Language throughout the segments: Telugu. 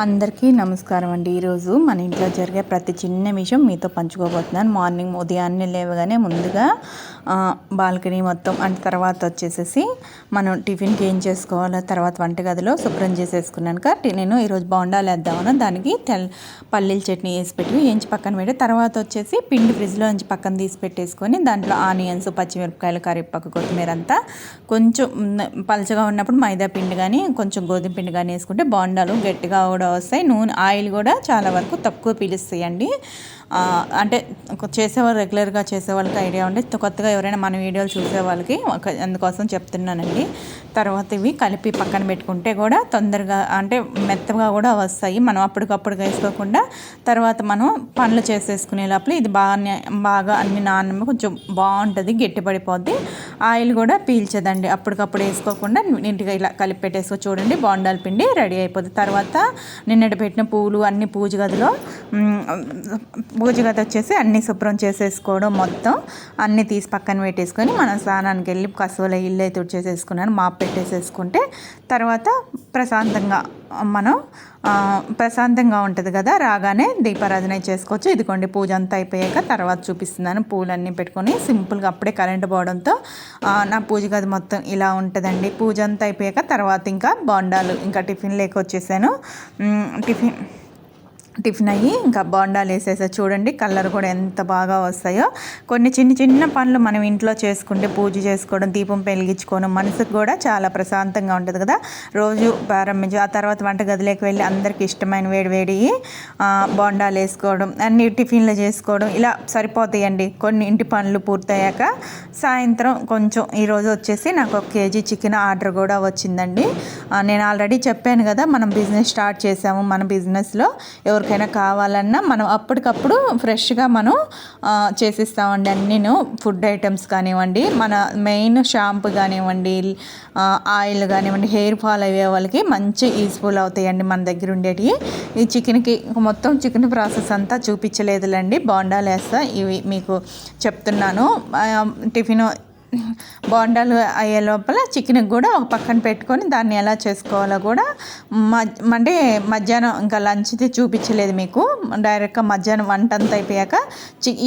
అందరికీ నమస్కారం అండి. ఈరోజు మన ఇంట్లో జరిగే ప్రతి చిన్న విషయం మీతో పంచుకోబోతున్నాను. మార్నింగ్ ఉదయాన్నే లేవగానే ముందుగా బాల్కనీ మొత్తం అంటే తర్వాత వచ్చేసేసి మనం టిఫిన్కి ఏం చేసుకోవాలో తర్వాత వంటగదిలో శుభ్రం చేసేసుకున్నాక నేను ఈరోజు బోండాలు వేద్దామని దానికి పల్లీల చట్నీ వేసి పెట్టి వేయించి పక్కన పెట్టి తర్వాత వచ్చేసి పిండి ఫ్రిడ్జ్లో నుంచి పక్కన తీసి పెట్టేసుకొని దాంట్లో ఆనియన్స్, పచ్చిమిరపకాయలు, కరివేపాకు, కొత్తిమీర అంతా కొంచెం పలచగా ఉన్నప్పుడు మైదా పిండి కానీ కొంచెం గోధుమ పిండి కానీ వేసుకుంటే బోండాలు గట్టిగా కూడా వస్తాయి. నూనె ఆయిల్ కూడా చాలా వరకు తక్కువ పీలుస్తాయండి. అంటే చేసేవాళ్ళు రెగ్యులర్గా చేసేవాళ్ళకి ఐడియా ఉంటే కొత్తగా ఎవరైనా మన వీడియోలు చూసే వాళ్ళకి అందుకోసం చెప్తున్నానండి. తర్వాత ఇవి కలిపి పక్కన పెట్టుకుంటే కూడా తొందరగా అంటే మెత్తగా కూడా వస్తాయి. మనం అప్పటికప్పుడు వేసుకోకుండా తర్వాత మనం పనులు చేసేసుకునే లోపల ఇది బాగా అన్ని నాన్న కొంచెం బాగుంటుంది, గట్టిపడిపోద్ది. ఆయిల్ కూడా పీల్చదండి. అప్పటికప్పుడు వేసుకోకుండా నీట్గా ఇలా కలిపి పెట్టేసుకో. చూడండి బోండాల పిండి రెడీ అయిపోతుంది. తర్వాత నిన్నటి పెట్టిన పూలు అన్ని పూజ గది వచ్చేసి అన్నీ శుభ్రం చేసేసుకోవడం, మొత్తం అన్నీ తీసి పక్కన పెట్టేసుకొని మనం స్నానానికి వెళ్ళి కసువల ఇల్లు అయితే తుడిచేసేసుకున్నాను, మాప్ పెట్టేసేసుకుంటే తర్వాత ప్రశాంతంగా ఉంటుంది కదా. రాగానే దీపారాధన చేసుకోవచ్చు. ఇదిగోండి పూజ అంతా అయిపోయాక తర్వాత చూపిస్తున్నాను. పూలన్నీ పెట్టుకొని సింపుల్గా అప్పుడే కరెంటు పోవడంతో నా పూజ గది మొత్తం ఇలా ఉంటుందండి. పూజ అంతా అయిపోయాక తర్వాత ఇంకా బోండాలు ఇంకా టిఫిన్ లేక వచ్చేసాను. టిఫిన్ అయ్యి ఇంకా బోండాలు వేసేసా. చూడండి కలర్ కూడా ఎంత బాగా వస్తాయో. కొన్ని చిన్న చిన్న పనులు మనం ఇంట్లో చేసుకుంటే పూజ చేసుకోవడం, దీపం వెలిగించుకోవడం మనసుకు కూడా చాలా ప్రశాంతంగా ఉంటుంది కదా. రోజు ప్రారంభించి ఆ తర్వాత వంటగదిలోకి వెళ్ళి అందరికీ ఇష్టమైన వేడి బోండాలు వేసుకోవడం, అన్ని టిఫిన్లు చేసుకోవడం ఇలా సరిపోతాయండి. కొన్ని ఇంటి పనులు పూర్తయ్యాక సాయంత్రం కొంచెం ఈరోజు వచ్చేసి నాకు 1 కేజీ చికెన్ ఆర్డర్ కూడా వచ్చిందండి. నేను ఆల్రెడీ చెప్పాను కదా మనం బిజినెస్ స్టార్ట్ చేసాము. మన బిజినెస్లో ఎవరికైనా కావాలన్నా మనం అప్పటికప్పుడు ఫ్రెష్గా మనం చేసిస్తామండి. అన్నీను ఫుడ్ ఐటమ్స్ కానివ్వండి, మన మెయిన్ షాంపూ కానివ్వండి, ఆయిల్ కానివ్వండి, హెయిర్ ఫాల్ అయ్యే వాళ్ళకి మంచి యూస్ఫుల్ అవుతాయండి మన దగ్గర ఉండేటివి. ఈ చికెన్కి మొత్తం చికెన్ ప్రాసెస్ అంతా చూపించలేదులేండి, బోండాలు వేస్తా ఇవి మీకు చెప్తున్నాను. టిఫిన్ బోండాలు అయ్యే లోపల చికెన్కి కూడా ఒక పక్కన పెట్టుకొని దాన్ని ఎలా చేసుకోవాలో కూడా అంటే మధ్యాహ్నం ఇంకా లంచ్ది చూపించలేదు మీకు. డైరెక్ట్గా మధ్యాహ్నం వంట అంతా అయిపోయాక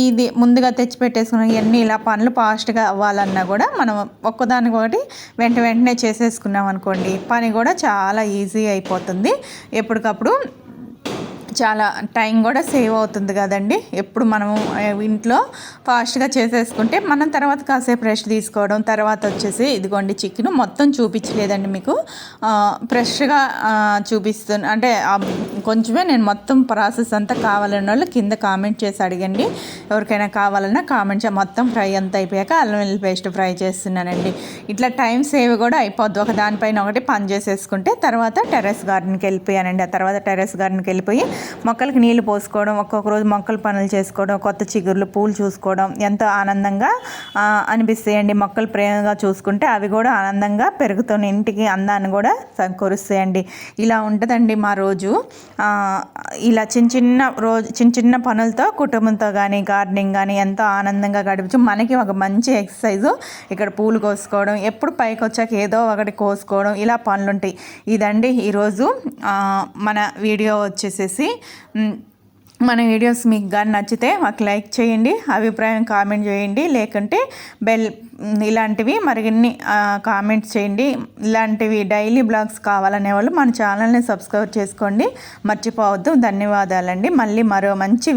ఇది ముందుగా తెచ్చి పెట్టేసుకున్న ఇవన్నీ ఇలా పనులు ఫాస్ట్గా అవ్వాలన్నా కూడా మనం ఒక్కదానికి ఒకటి వెంటనే చేసేసుకున్నాం అనుకోండి, పని కూడా చాలా ఈజీ అయిపోతుంది. ఎప్పటికప్పుడు చాలా టైం కూడా సేవ్ అవుతుంది కదండి. ఎప్పుడు మనము ఇంట్లో ఫాస్ట్గా చేసేసుకుంటే మనం తర్వాత కాసేపు రెస్ట్ తీసుకోవడం. తర్వాత వచ్చేసి ఇదిగోండి చికెన్ మొత్తం చూపించలేదండి మీకు, ఫ్రెష్గా చూపిస్తాను. అంటే కొంచెమే నేను మొత్తం ప్రాసెస్ అంతా కావాలన్న వాళ్ళు కింద కామెంట్ చేసి అడగండి. ఎవరికైనా కావాలన్నా కామెంట్ మొత్తం ఫ్రై అంతా అయిపోయాక అల్లం వెల్లుల్లి పేస్ట్ ఫ్రై చేస్తున్నానండి. ఇట్లా టైం సేవ్ కూడా అయిపోద్ది. ఒక దానిపైన ఒకటి పని చేసేసుకుంటే తర్వాత టెర్రస్ గార్డెన్కి వెళ్ళిపోయానండి. ఆ తర్వాత టెర్రస్ గార్డెన్కి వెళ్ళిపోయి మొక్కలకి నీళ్లు పోసుకోవడం, ఒక్కొక్క రోజు మొక్కల పనులు చేసుకోవడం, కొత్త చిగుర్లు పూలు చూసుకోవడం ఎంతో ఆనందంగా అనిపిస్తాయండి. మొక్కలు ప్రేమగా చూసుకుంటే అవి కూడా ఆనందంగా పెరుగుతున్న ఇంటికి అందాన్ని కూడా సమకూరుస్తాయండి. ఇలా ఉంటుందండి మా రోజు. ఇలా చిన్న చిన్న పనులతో కుటుంబంతో కానీ గార్డెనింగ్ కానీ ఎంతో ఆనందంగా గడిపించు. మనకి ఒక మంచి ఎక్సర్సైజు ఇక్కడ పూలు కోసుకోవడం, ఎప్పుడు పైకి వచ్చాక ఏదో ఒకటి కోసుకోవడం ఇలా పనులు ఉంటాయి. ఇదండి ఈరోజు మన వీడియో వచ్చేసేసి. మన వీడియోస్ మీకు కానీ నచ్చితే మాకు లైక్ చేయండి, అభిప్రాయం కామెంట్ చేయండి, లేకుంటే ఇలాంటివి మరిన్ని కామెంట్స్ చేయండి. ఇలాంటివి డైలీ బ్లాగ్స్ కావాలనే వాళ్ళు మన ఛానల్ని సబ్స్క్రైబ్ చేసుకోండి, మర్చిపోవద్దు. ధన్యవాదాలండి. మళ్ళీ మరో మంచి